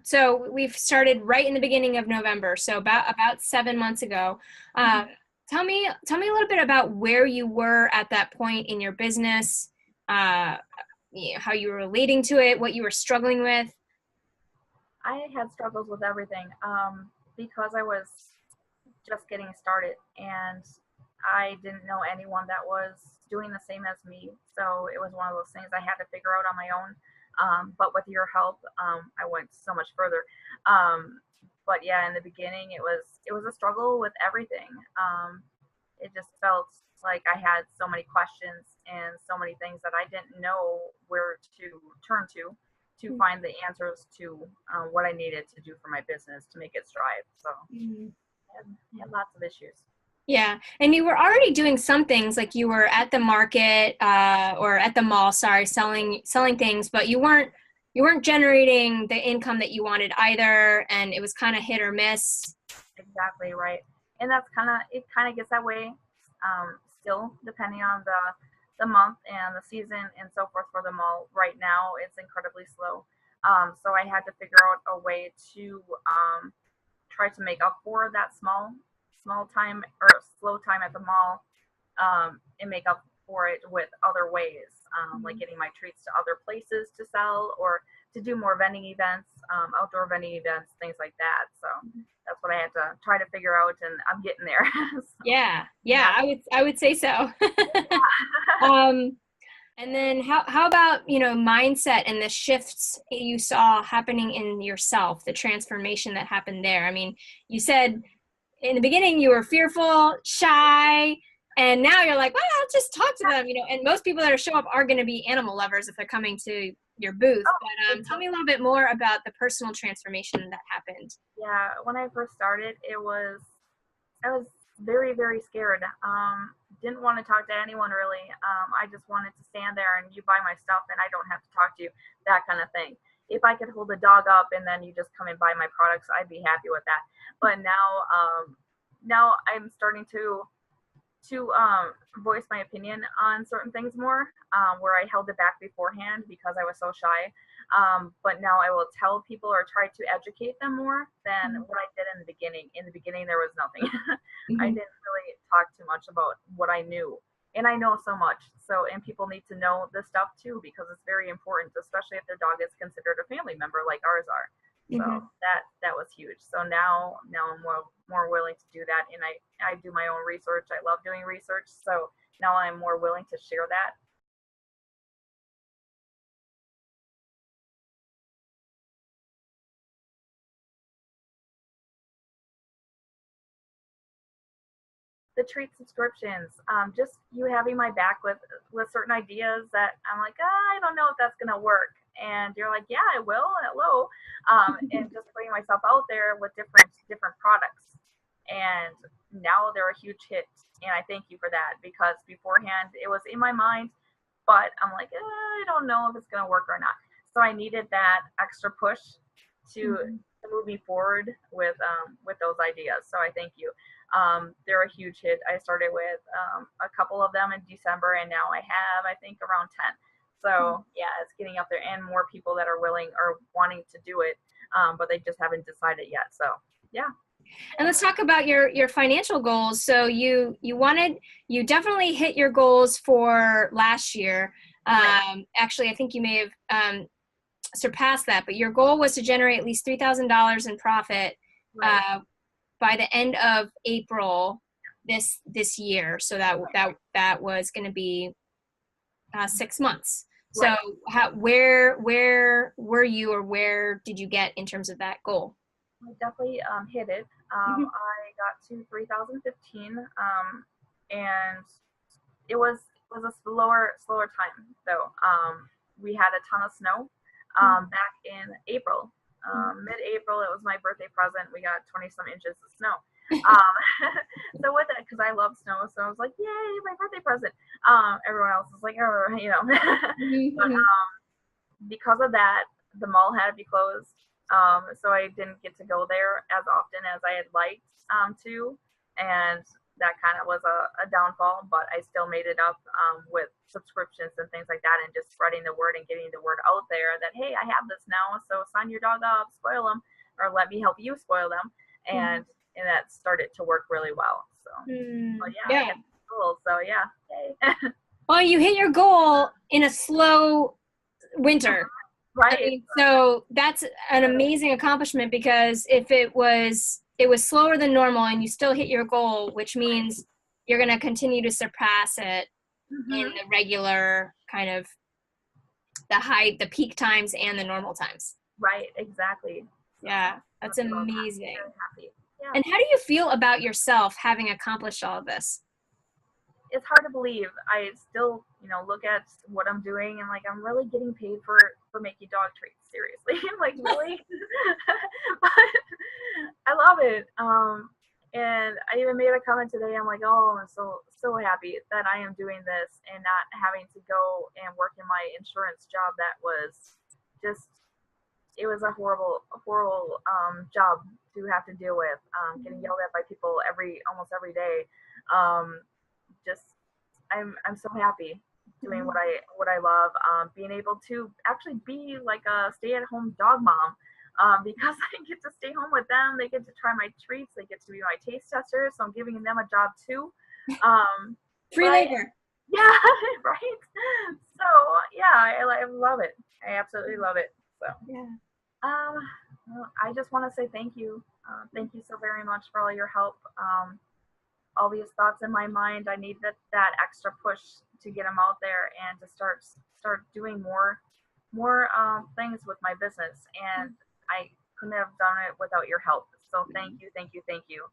So we've started right in the beginning of November, so about 7 months ago. Uh, tell me a little bit about where you were at that point in your business, uh, how you were relating to it, what you were struggling with. I had struggles with everything because I was just getting started and I didn't know anyone that was doing the same as me. So it was one of those things I had to figure out on my own. But with your help, I went so much further. But yeah, in the beginning, it was a struggle with everything. It just felt like I had so many questions and so many things that I didn't know where to turn to find the answers to what I needed to do for my business to make it strive. So Mhm. I had lots of issues. Yeah, and you were already doing some things, like you were at the market or at the mall, sorry, selling things, but you weren't generating the income that you wanted either, and it was kind of hit or miss. Exactly right. And that's kind of gets that way still depending on the month and the season and so forth for the mall. Right now, it's incredibly slow. So I had to figure out a way to try to make up for that small time or slow time at the mall and make up for it with other ways, like getting my treats to other places to sell or to do more vending events, outdoor vending events, things like that. So that's what I had to try to figure out, and I'm getting there. So Yeah, yeah, that's I would say so. um, and then how about, mindset and the shifts you saw happening in yourself, the transformation that happened there? I mean, you said in the beginning you were fearful, shy, and now you're like, well, I'll just talk to them, and most people that are show up are going to be animal lovers if they're coming to your booth. But tell me a little bit more about the personal transformation that happened. yeah. When I first started, I was very, very scared. Didn't want to talk to anyone really. I just wanted to stand there and you buy my stuff and I don't have to talk to you, that kind of thing. If I could hold the dog up and then you just come and buy my products, I'd be happy with that. But now I'm starting to voice my opinion on certain things more, where I held it back beforehand because I was so shy. But now I will tell people or try to educate them more than what I did in the beginning. In the beginning, there was nothing. I Mhm. didn't really talk too much about what I knew. And I know so much. So, and people need to know this stuff too, because it's very important, especially if their dog is considered a family member like ours are. So Mhm. that was huge. So now I'm more willing to do that, and I do my own research. I love doing research, so now I'm more willing to share that. The treat subscriptions, just you having my back with certain ideas that I'm like, I don't know if that's gonna work, and you're like, yeah, I will. Hello, and just putting myself out there with different products, and now they're a huge hit, and I thank you for that because beforehand it was in my mind, but I'm like, I don't know if it's gonna work or not. So I needed that extra push Mhm. to move me forward with those ideas. So I thank you. They're a huge hit. I started with a couple of them in December, and now I have, I think, around 10. So yeah, it's getting up there, and more people that are willing or wanting to do it, but they just haven't decided yet. So yeah, And let's talk about your financial goals. So you definitely hit your goals for last year. right, Actually, I think you may have surpassed that, but your goal was to generate at least $3,000 in profit right, uh, by the end of April this year. So that was going to be 6 months. So right. where were you, or where did you get in terms of that goal? I definitely hit it. Mhm. I got to 3015, and it was a slower time though. We had a ton of snow back in April. Mid-April, it was my birthday present. We got 20 some inches of snow. Um, so with it, because I love snow, so I was like, "Yay, my birthday present!" Everyone else was like, "Oh, you know." But Mhm. because of that, the mall had to be closed. So I didn't get to go there as often as I had liked to. And that kind of was a downfall, but I still made it up with subscriptions and things like that, and just spreading the word and getting the word out there that, hey, I have this now, so sign your dog up, spoil them, or let me help you spoil them. Mhm. And that started to work really well. So, but yeah, I Yeah. hit the goal. So yeah, yay. Well, you hit your goal in a slow winter. I Right. mean, so that's an amazing accomplishment, because if it was slower than normal and you still hit your goal, which means you're going to continue to surpass it in Mm-hmm. the regular kind of the peak times and the normal times. Right. Exactly. So Yeah, that's that's what I'm amazing. very happy. Yeah. And how do you feel about yourself having accomplished all of this? It's hard to believe. I still, look at what I'm doing and like I'm really getting paid for making dog treats. Seriously, like really. But I love it. And I even made a comment today. I'm like, oh, I'm so happy that I am doing this and not having to go and work in my insurance job. That was just, it was a horrible job to have to deal with. Getting yelled at by people almost every day. Um, just I'm so happy doing what I love. Being able to actually be like a stay-at-home dog mom. Because I get to stay home with them, they get to try my treats, they get to be my taste testers, so I'm giving them a job too. Free But labor. yeah, right. So yeah, I love it. I absolutely love it. So Yeah. um, well, I just want to say thank you. Thank you so very much for all your help. All these thoughts in my mind. I need that extra push to get them out there and to start doing more things with my business. And I couldn't have done it without your help. So thank you, thank you, thank you.